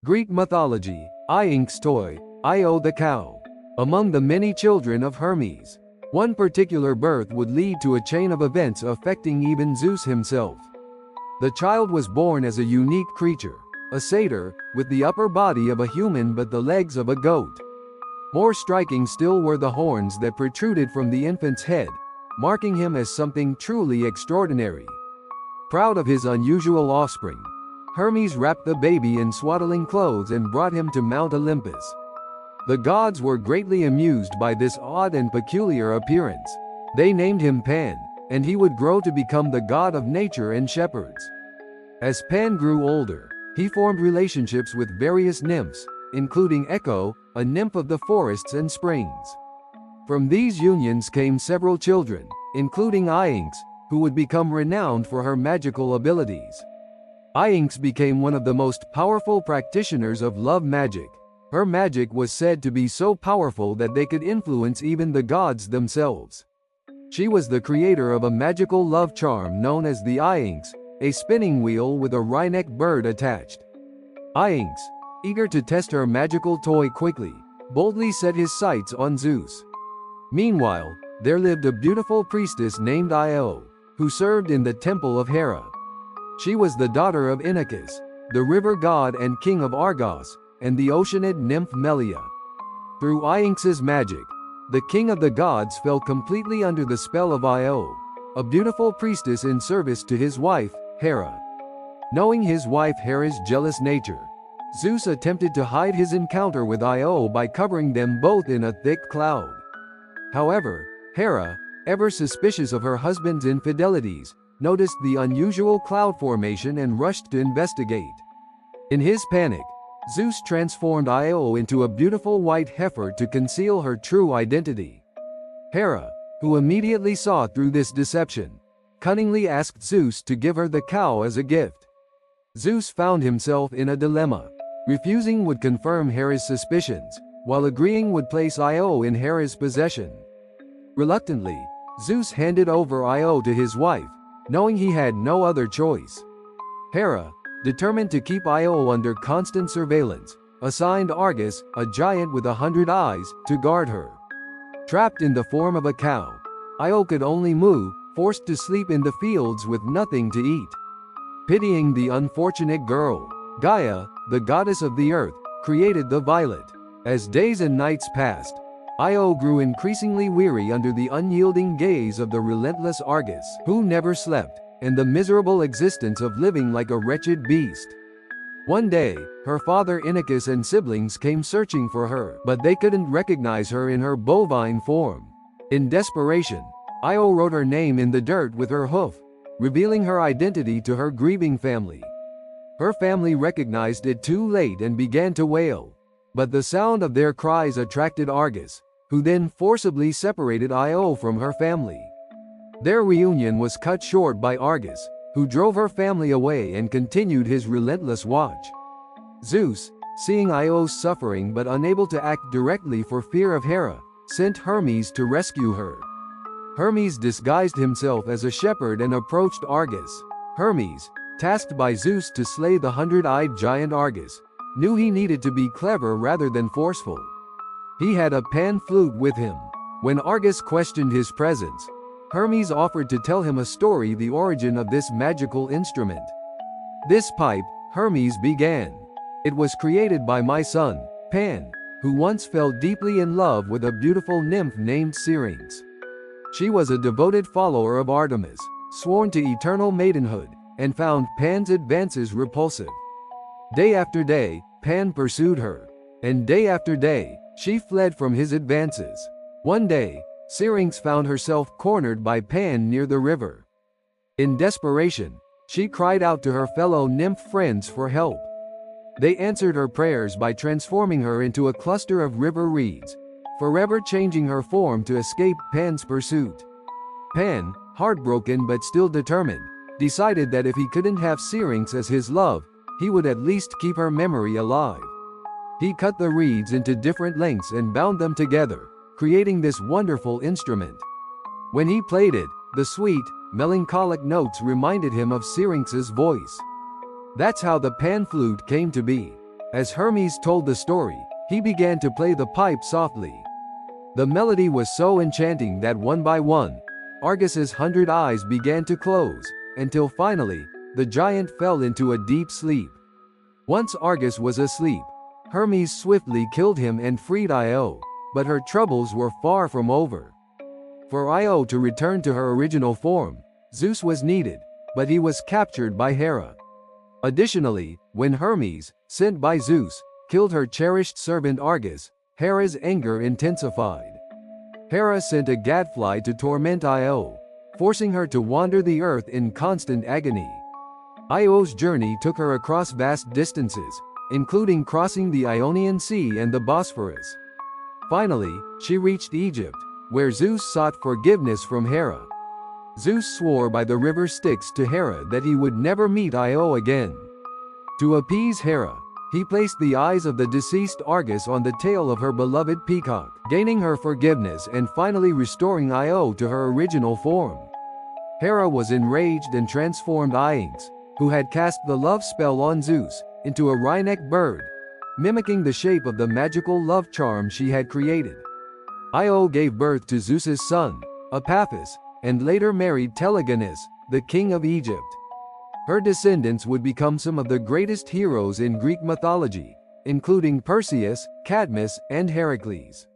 Greek mythology, Iinx toy, Io the cow. Among the many children of Hermes, one particular birth would lead to a chain of events affecting even Zeus himself. The child was born as a unique creature, a satyr, with the upper body of a human but the legs of a goat. More striking still were the horns that protruded from the infant's head, marking him as something truly extraordinary. Proud of his unusual offspring, Hermes wrapped the baby in swaddling clothes and brought him to Mount Olympus. The gods were greatly amused by this odd and peculiar appearance. They named him Pan, and he would grow to become the god of nature and shepherds. As Pan grew older, he formed relationships with various nymphs, including Echo, a nymph of the forests and springs. From these unions came several children, including Iinx, who would become renowned for her magical abilities. Iinx became one of the most powerful practitioners of love magic. Her magic was said to be so powerful that they could influence even the gods themselves. She was the creator of a magical love charm known as the Iinx, a spinning wheel with a wry-necked bird attached. Iinx, eager to test her magical toy quickly, boldly set his sights on Zeus. Meanwhile, there lived a beautiful priestess named Io, who served in the temple of Hera. She was the daughter of Inachus, the river god and king of Argos, and the oceanid nymph Melia. Through Iinx's magic, the king of the gods fell completely under the spell of Io, a beautiful priestess in service to his wife, Hera. Knowing his wife Hera's jealous nature, Zeus attempted to hide his encounter with Io by covering them both in a thick cloud. However, Hera, ever suspicious of her husband's infidelities, noticed the unusual cloud formation and rushed to investigate. In his panic, Zeus transformed Io into a beautiful white heifer to conceal her true identity. Hera, who immediately saw through this deception, cunningly asked Zeus to give her the cow as a gift. Zeus found himself in a dilemma. Refusing would confirm Hera's suspicions, while agreeing would place Io in Hera's possession. Reluctantly, Zeus handed over Io to his wife, knowing he had no other choice. Hera, determined to keep Io under constant surveillance, assigned Argus, a giant with 100 eyes, to guard her. Trapped in the form of a cow, Io could only moo, forced to sleep in the fields with nothing to eat. Pitying the unfortunate girl, Gaia, the goddess of the earth, created the violet. As days and nights passed, Io grew increasingly weary under the unyielding gaze of the relentless Argus, who never slept, and the miserable existence of living like a wretched beast. One day, her father Inachus and siblings came searching for her, but they couldn't recognize her in her bovine form. In desperation, Io wrote her name in the dirt with her hoof, revealing her identity to her grieving family. Her family recognized it too late and began to wail, but the sound of their cries attracted Argus, who then forcibly separated Io from her family. Their reunion was cut short by Argus, who drove her family away and continued his relentless watch. Zeus, seeing Io's suffering but unable to act directly for fear of Hera, sent Hermes to rescue her. Hermes disguised himself as a shepherd and approached Argus. Hermes, tasked by Zeus to slay the 100-eyed giant Argus, knew he needed to be clever rather than forceful. He had a pan flute with him. When Argus questioned his presence, Hermes offered to tell him a story, the origin of this magical instrument. "This pipe," Hermes began, "it was created by my son, Pan, who once fell deeply in love with a beautiful nymph named Syrinx. She was a devoted follower of Artemis, sworn to eternal maidenhood, and found Pan's advances repulsive. Day after day, Pan pursued her, and day after day, she fled from his advances. One day, Syrinx found herself cornered by Pan near the river. In desperation, she cried out to her fellow nymph friends for help. They answered her prayers by transforming her into a cluster of river reeds, forever changing her form to escape Pan's pursuit. Pan, heartbroken but still determined, decided that if he couldn't have Syrinx as his love, he would at least keep her memory alive. He cut the reeds into different lengths and bound them together, creating this wonderful instrument. When he played it, the sweet, melancholic notes reminded him of Syrinx's voice. That's how the pan flute came to be. As Hermes told the story, he began to play the pipe softly. The melody was so enchanting that one by one, Argus's 100 eyes began to close, until finally, the giant fell into a deep sleep. Once Argus was asleep, Hermes swiftly killed him and freed Io, but her troubles were far from over. For Io to return to her original form, Zeus was needed, but he was captured by Hera. Additionally, when Hermes, sent by Zeus, killed her cherished servant Argus, Hera's anger intensified. Hera sent a gadfly to torment Io, forcing her to wander the earth in constant agony. Io's journey took her across vast distances, including crossing the Ionian Sea and the Bosphorus. Finally, she reached Egypt, where Zeus sought forgiveness from Hera. Zeus swore by the river Styx to Hera that he would never meet Io again. To appease Hera, he placed the eyes of the deceased Argus on the tail of her beloved peacock, gaining her forgiveness and finally restoring Io to her original form. Hera was enraged and transformed Iynx, who had cast the love spell on Zeus, into a wry-necked bird, mimicking the shape of the magical love charm she had created. Io gave birth to Zeus's son, Epaphus, and later married Telegonus, the king of Egypt. Her descendants would become some of the greatest heroes in Greek mythology, including Perseus, Cadmus, and Heracles.